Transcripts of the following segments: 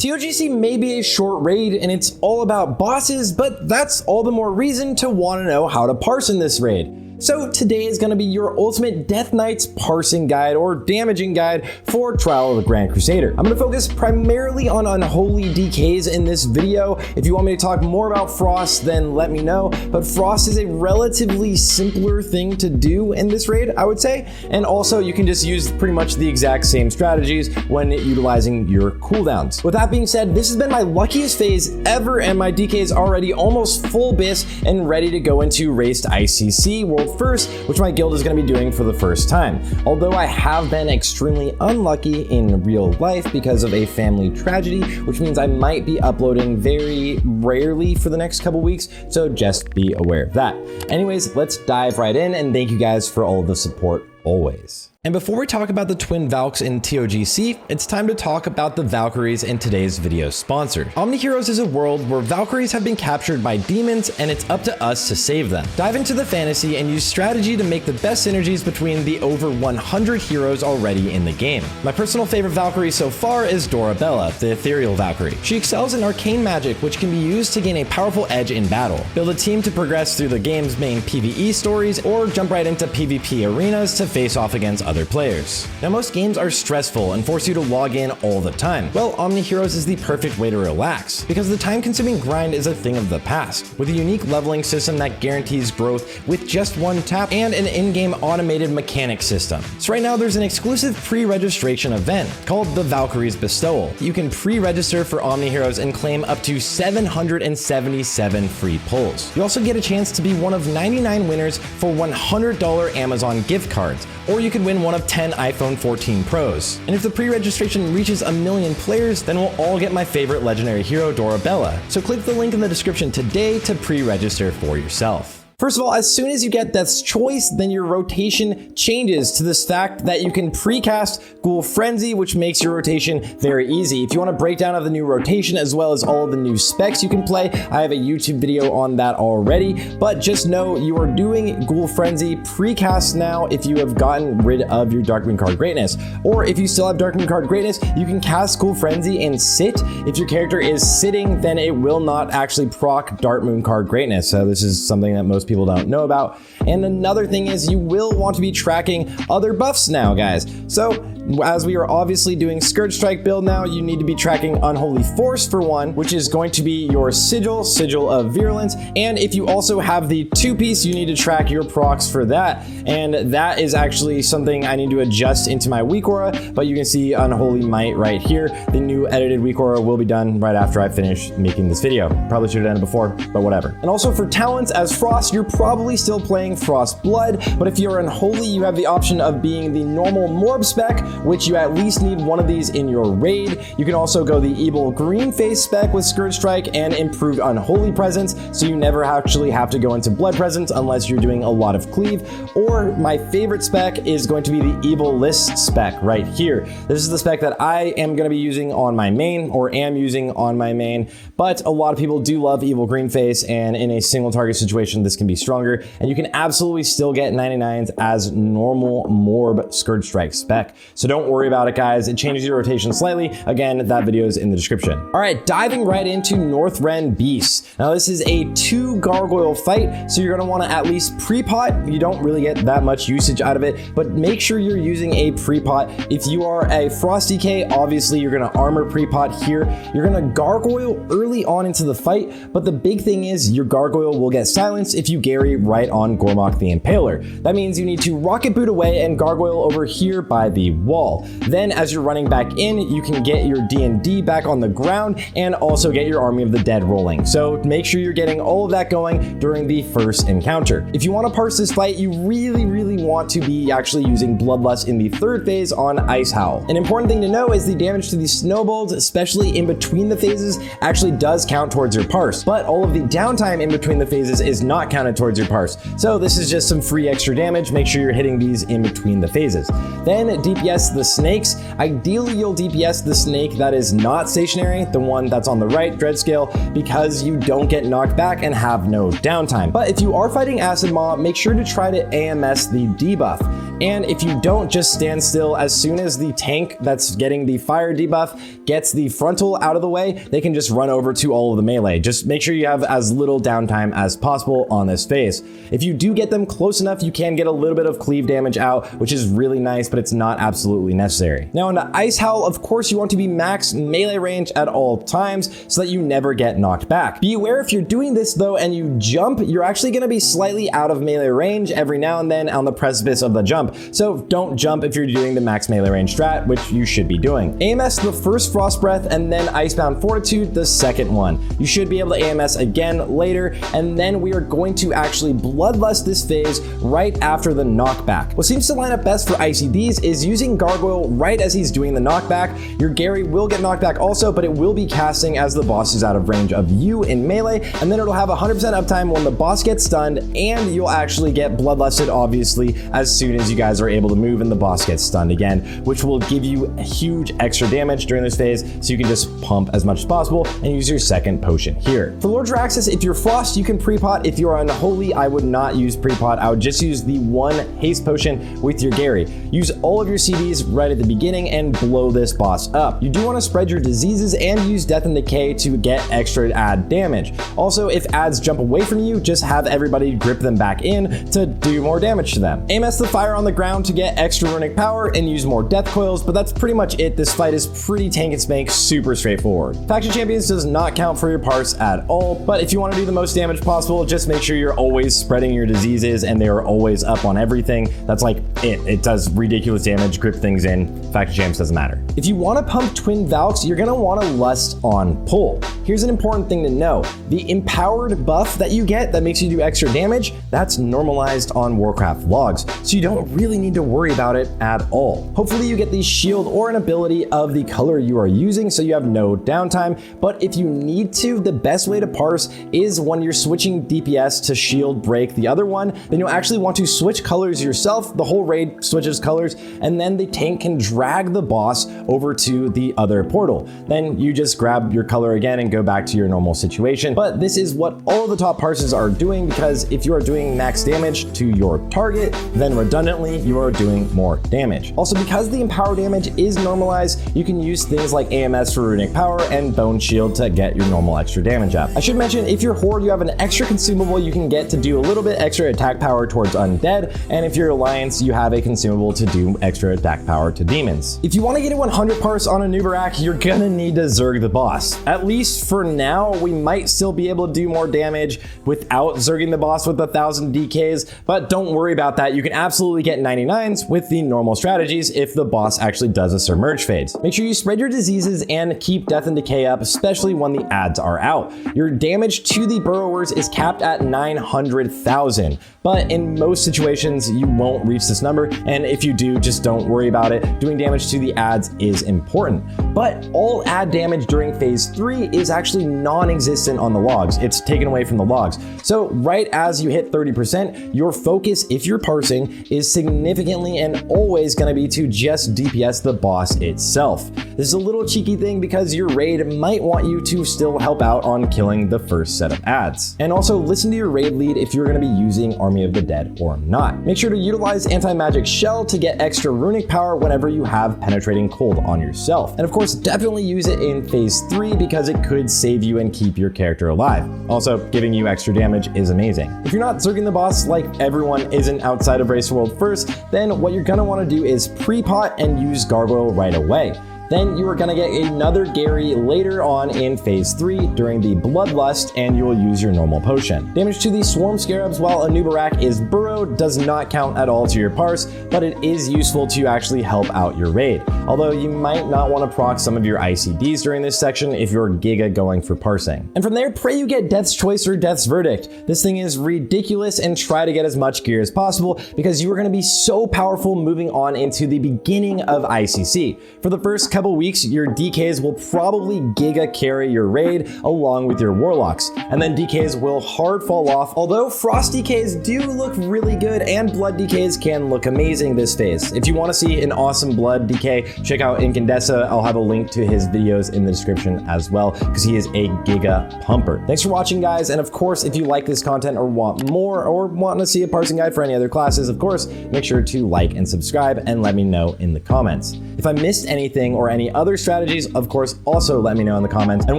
ToGC may be a short raid and it's all about bosses, but that's all the more reason to want to know how to parse in this raid. So today is going to be your ultimate Death Knight's parsing guide or damaging guide for Trial of the Grand Crusader. I'm going to focus primarily on unholy DKs in this video. If you want me to talk more about Frost, then let me know, but Frost is a relatively simpler thing to do in this raid, I would say, and also you can just use pretty much the exact same strategies when utilizing your cooldowns. With that being said, this has been my luckiest phase ever, and my DK is already almost full bis and ready to go into Race to ICC World First, which my guild is going to be doing for the first time. Although I have been extremely unlucky in real life because of a family tragedy, which means I might be uploading very rarely for the next couple weeks, so just be aware of that. Anyways, let's dive right in, and thank you guys for all of the support always. And before we talk about the twin Valks in ToGC, it's time to talk about the Valkyries in today's video sponsor. Omni Heroes is a world where Valkyries have been captured by demons, and it's up to us to save them. Dive into the fantasy and use strategy to make the best synergies between the over 100 heroes already in the game. My personal favorite Valkyrie so far is Dorabella, the ethereal Valkyrie. She excels in arcane magic, which can be used to gain a powerful edge in battle. Build a team to progress through the game's main PvE stories, or jump right into PvP arenas to face off against other players. Now, most games are stressful and force you to log in all the time. Well, Omni Heroes is the perfect way to relax, because the time-consuming grind is a thing of the past, with a unique leveling system that guarantees growth with just one tap and an in-game automated mechanic system. So right now there's an exclusive pre-registration event called the Valkyries Bestowal. You can pre-register for Omni Heroes and claim up to 777 free pulls. You also get a chance to be one of 99 winners for $100 Amazon gift cards, or you could win one of 10 iPhone 14 Pros. And if the pre-registration reaches 1 million players, then we'll all get my favorite legendary hero, Dorabella. So click the link in the description today to pre-register for yourself. First of all, as soon as you get Death's Choice, then your rotation changes to this fact that you can precast Ghoul Frenzy, which makes your rotation very easy. If you want a breakdown of the new rotation as well as all of the new specs you can play, I have a YouTube video on that already, but just know you are doing Ghoul Frenzy precast now if you have gotten rid of your Dark Moon Card Greatness. Or if you still have Dark Moon Card Greatness, you can cast Ghoul Frenzy and sit. If your character is sitting, then it will not actually proc Dark Moon Card Greatness. So this is something that most people don't know about. And another thing is you will want to be tracking other buffs now, guys. So as we are obviously doing Scourge Strike build now, you need to be tracking Unholy Force for one, which is going to be your Sigil of Virulence. And if you also have the two-piece, you need to track your procs for that. And that is actually something I need to adjust into my weak aura, but you can see Unholy Might right here. The new edited weak aura will be done right after I finish making this video. Probably should have done it before, but whatever. And also for talents, as Frost, you're probably still playing Frost Blood, but if you're Unholy, you have the option of being the normal Morb spec, which you at least need one of these in your raid. You can also go the Evil Green Face spec with Scourge Strike and improved Unholy Presence, so you never actually have to go into Blood Presence unless you're doing a lot of cleave. Or my favorite spec is going to be the Evil List spec right here. This is the spec that I am going to be using on my main, or am using on my main, but a lot of people do love Evil Green Face, and in a single target situation this can be stronger, and you can absolutely still get 99s as normal Morb Scourge Strike spec. So don't worry about it, guys. It changes your rotation slightly. Again, that video is in the description. All right, diving right into Northrend Beasts. Now this is a 2 gargoyle fight, so you're gonna wanna at least pre-pot. You don't really get that much usage out of it, but make sure you're using a pre-pot. If you are a Frost DK, obviously you're gonna armor pre-pot here. You're gonna gargoyle early on into the fight, but the big thing is your gargoyle will get silenced if you Gary right on Gormok the Impaler. That means you need to rocket boot away and gargoyle over here by the wall. Then as you're running back in, you can get your D&D back on the ground and also get your Army of the Dead rolling. So make sure you're getting all of that going during the first encounter. If you want to parse this fight, you really want to be actually using Bloodlust in the third phase on Ice Howl. An important thing to know is the damage to these snowballs, especially in between the phases, actually does count towards your parse, but all of the downtime in between the phases is not counted towards your parse. So So this is just some free extra damage. Make sure you're hitting these in between the phases. Then DPS the snakes. Ideally, you'll DPS the snake that is not stationary, the one that's on the right dread scale, because you don't get knocked back and have no downtime. But if you are fighting Acid Maw, make sure to try to AMS the debuff. And if you don't, just stand still. As soon as the tank that's getting the fire debuff gets the frontal out of the way, they can just run over to all of the melee. Just make sure you have as little downtime as possible on this phase. If you do get them close enough, you can get a little bit of cleave damage out, which is really nice, but it's not absolutely necessary. Now into Ice Howl, of course you want to be max melee range at all times so that you never get knocked back. Be aware if you're doing this though and you jump, you're actually going to be slightly out of melee range every now and then on the precipice of the jump. So don't jump if you're doing the max melee range strat, which you should be doing. AMS the first Frost Breath and then Icebound Fortitude the second one. You should be able to AMS again later, and then we are going to actually Bloodlust this phase right after the knockback. What seems to line up best for ICDs is using Gargoyle right as he's doing the knockback. Your Gary will get knocked back also, but it will be casting as the boss is out of range of you in melee, and then it'll have 100% uptime when the boss gets stunned, and you'll actually get Bloodlusted obviously as soon as you guys are able to move and the boss gets stunned again, which will give you a huge extra damage during this phase, so you can just pump as much as possible and use your second potion here. For Lord Jaraxxus, if you're Frost, you can pre-pot. If you're Unholy, I would not use pre-pot. I would just use the one haste potion with your Gary. Use all of your CDs right at the beginning and blow this boss up. You do want to spread your diseases and use Death and Decay to get extra add damage. Also, if adds jump away from you, just have everybody grip them back in to do more damage to them. AMS the fire on the ground to get extra runic power and use more death coils, but that's pretty much it. This fight is pretty tank and spank, super straightforward. Faction Champions does not count for your parse at all, but if you want to do the most damage possible, just make sure you're always spreading your diseases and they are always up on everything. That's like it. It does ridiculous damage, grip things in. Faction Champs doesn't matter. If you want to pump Twin Valks, you're going to want to lust on pull. Here's an important thing to know. The empowered buff that you get that makes you do extra damage, that's normalized on Warcraft logs, so you don't really need to worry about it at all. Hopefully you get the shield or an ability of the color you are using so you have no downtime, but if you need to, the best way to parse is when you're switching DPS to shield break the other one, then you'll actually want to switch colors yourself. The whole raid switches colors, and then the tank can drag the boss over to the other portal. Then you just grab your color again and go back to your normal situation. But this is what all of the top parses are doing, because if you are doing max damage to your target, then redundantly you are doing more damage. Also, because the empower damage is normalized, you can use things like AMS for runic power and bone shield to get your normal extra damage up. I should mention, if you're Horde, you have an extra consumable you can get to do a little bit extra attack power towards undead, and if you're Alliance, you have a consumable to do extra attack power to demons. If you want to get a 100 parse on Anub'Arak, you're gonna need to Zerg the boss. At least for now, we might still be able to do more damage without Zerging the boss with 1,000 DKs, but don't worry about that. You can absolutely get 99s with the normal strategies if the boss actually does a submerge phase. Make sure you spread your diseases and keep Death and Decay up, especially when the ads are out. Your damage to the burrowers is capped at 900,000, but in most situations you won't reach this number, and if you do, just don't worry about it. Doing damage to the ads is important, but all ad damage during phase 3 is actually non-existent on the logs. It's taken away from the logs. So right as you hit 30%, your focus, if you're parsing, is significantly and always going to be to just DPS the boss itself. This is a little cheeky thing because your raid might want you to still help out on killing the first set of ads. And also listen to your raid lead if you're going to be using Army of the Dead or not. Make sure to utilize Anti-Magic Shell to get extra runic power whenever you have Penetrating Cold on yourself. And of course, definitely use it in phase 3 because it could save you and keep your character alive. Also, giving you extra damage is amazing. If you're not Zerging the boss like everyone isn't outside of Race World first, then what you're going to want to do is pre-pot and use Gargoyle right away. Then you are going to get another Gary later on in phase 3 during the Bloodlust, and you will use your normal potion. Damage to the Swarm Scarabs while Anub'Arak is burrowed does not count at all to your parse, but it is useful to actually help out your raid. Although you might not want to proc some of your ICDs during this section if you're Giga going for parsing. And from there, pray you get Death's Choice or Death's Verdict. This thing is ridiculous, and try to get as much gear as possible because you are going to be so powerful moving on into the beginning of ICC. For the first couple weeks, your DKs will probably giga carry your raid along with your warlocks, and then DKs will hard fall off, although frost DKs do look really good and blood DKs can look amazing this phase. If you want to see an awesome blood DK, check out Incandescent. I'll have a link to his videos in the description as well, because he is a giga pumper. Thanks for watching, guys, and of course, if you like this content or want more, or want to see a parsing guide for any other classes, of course, make sure to like and subscribe and let me know in the comments. If I missed anything or any other strategies, of course, also let me know in the comments. And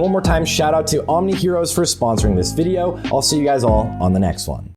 one more time, shout out to Omni Heroes for sponsoring this video. I'll see you guys all on the next one.